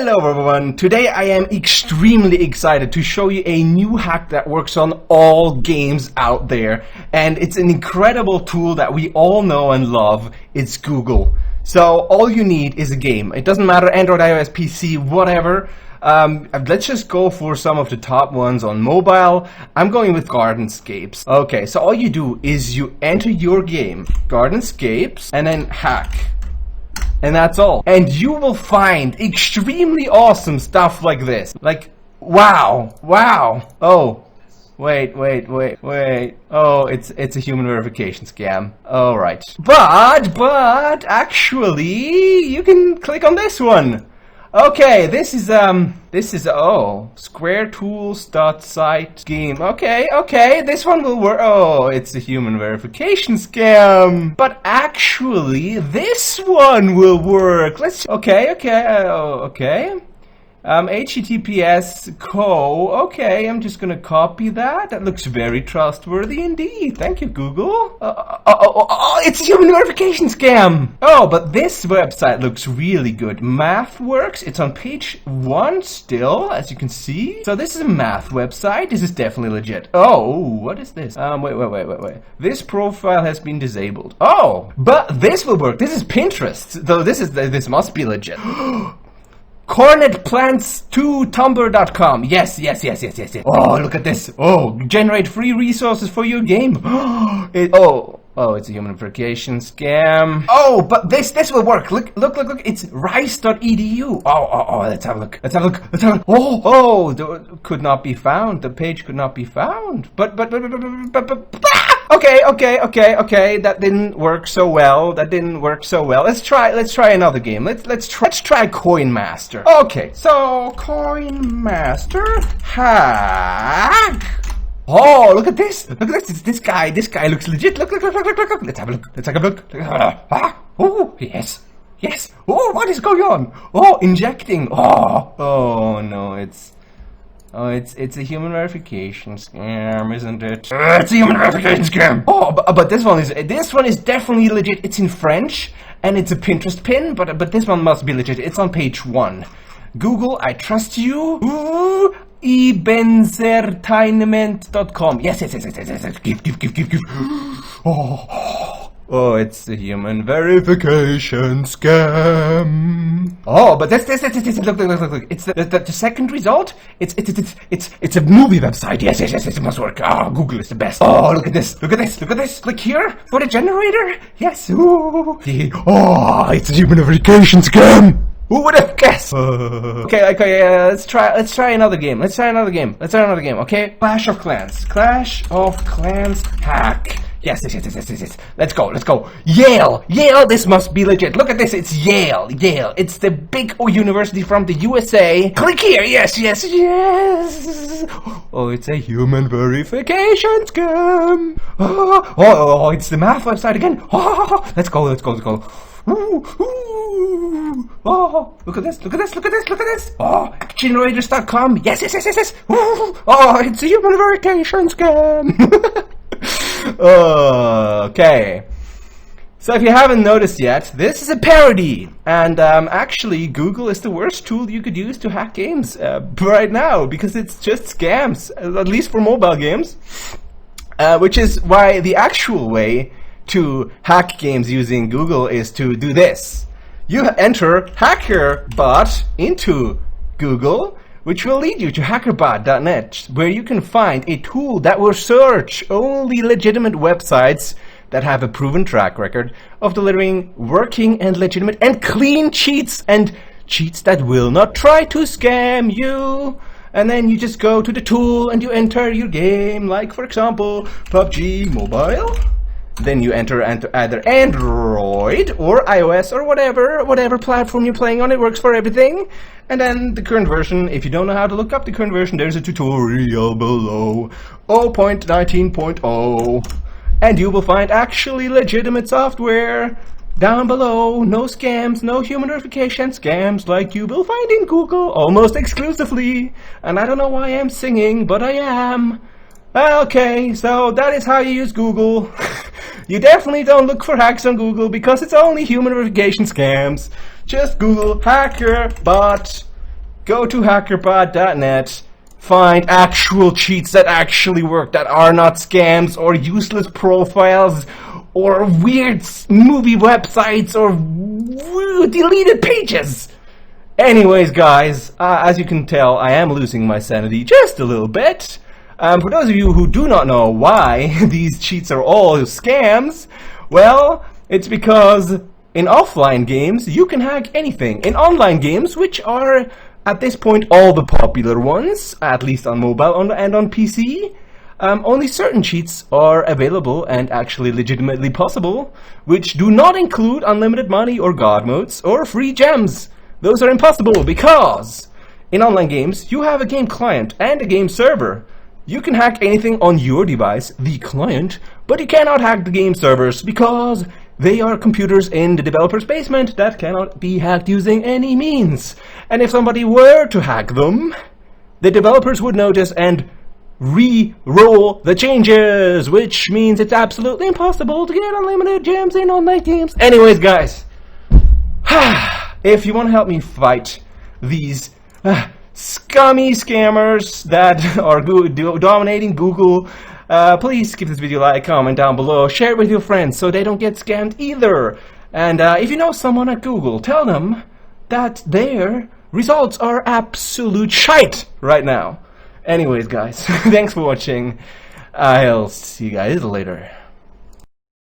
Hello everyone! Today I am extremely excited to show you a new hack that works on all games out there. And it's an incredible tool that we all know and love. It's Google. So all you need is a game. It doesn't matter, Android, iOS, PC, whatever. Let's just go for some of the top ones on mobile. I'm going with Gardenscapes. Okay, so all you do is you enter your game, Gardenscapes, and then hack. And that's all. And you will find extremely awesome stuff like this. Like, wow. Oh, wait. Oh, it's a human verification scam. Alright. But, actually, you can click on this one. Okay, this is squaretools.site game. Okay, this one will work. Oh, it's a human verification scam. But actually, this one will work. Okay. HTTPS okay, I'm just gonna copy that. That looks very trustworthy indeed. Thank you, Google. It's a human verification scam. Oh, but this website looks really good. Math works. It's on page 1 still, as you can see. So this is a math website. This is definitely legit. Oh, what is this? Wait. This profile has been disabled. Oh, but this will work. This is Pinterest. Though this must be legit. Cornetplants2tumblr.com. Yes. Oh, look at this. Oh, generate free resources for your game. It's a human verification scam. Oh, but this will work. Look. It's rice.edu. Oh, let's have a look. Could not be found. The page could not be found. But Okay. That didn't work so well. Let's try another game. Let's try Coin Master. Okay, so Coin Master hack. Oh, look at this. This guy looks legit. Look. Let's have a look. Oh, yes. Oh, what is going on? Oh, injecting. Oh no, it's a human verification scam, isn't it? It's a human verification scam. Oh, but this one is definitely legit. It's in French and it's a Pinterest pin, but this one must be legit. It's on page 1. Google, I trust you. Ooh, ebenzertainment.com. Yes. Give. Oh, it's a human verification scam. Oh, but look. It's the second result. It's a movie website. Yes, it must work. Oh, Google is the best. Oh, look at this. Click here for the generator. Yes. Ooh. It's a human verification scam. Who would have guessed? Okay, let's try another game. Okay, Clash of Clans hack. Yes. Let's go. Yale, this must be legit. Look at this, it's Yale. It's the big university from the USA. Click here, yes. Oh, it's a human verification scam. Oh, it's the math website again. Let's go. Oh, look at this. Oh, generators.com. Yes. Oh, it's a human verification scam. Okay. So if you haven't noticed yet, this is a parody. And actually, Google is the worst tool you could use to hack games right now, because it's just scams, at least for mobile games. Which is why the actual way to hack games using Google is to do this. You enter hackerbot into Google, which will lead you to hackerbot.net, where you can find a tool that will search only legitimate websites that have a proven track record of delivering working and legitimate and clean cheats, and cheats that will not try to scam you. And then you just go to the tool and you enter your game, like for example, PUBG Mobile. Then you enter either Android or iOS or whatever platform you're playing on. It works for everything. And then the current version, if you don't know how to look up the current version, there's a tutorial below, 0.19.0. And you will find actually legitimate software down below. No scams, no human verification scams like you will find in Google almost exclusively. And I don't know why I'm singing, but I am. Okay, so that is how you use Google. You definitely don't look for hacks on Google because it's only human verification scams. Just Google hacker bot Go to hackerpod.net, find actual cheats that actually work, that are not scams or useless profiles or weird movie websites or deleted pages. Anyways, guys, as you can tell, I am losing my sanity just a little bit. For those of you who do not know why these cheats are all scams, well, it's because in offline games, you can hack anything. In online games, which are, at this point, all the popular ones, at least on mobile and on PC, only certain cheats are available and actually legitimately possible, which do not include unlimited money or god modes or free gems. Those are impossible because in online games, you have a game client and a game server. You can hack anything on your device, the client, but you cannot hack the game servers because they are computers in the developer's basement that cannot be hacked using any means. And if somebody were to hack them, the developers would notice and re-roll the changes, which means it's absolutely impossible to get unlimited gems in online games. Anyways, guys, if you want to help me fight these scummy scammers that are dominating Google, please give this video a like, comment down below, share it with your friends so they don't get scammed either. And if you know someone at Google, tell them that their results are absolute shite right now. Anyways, guys, thanks for watching. I'll see you guys later.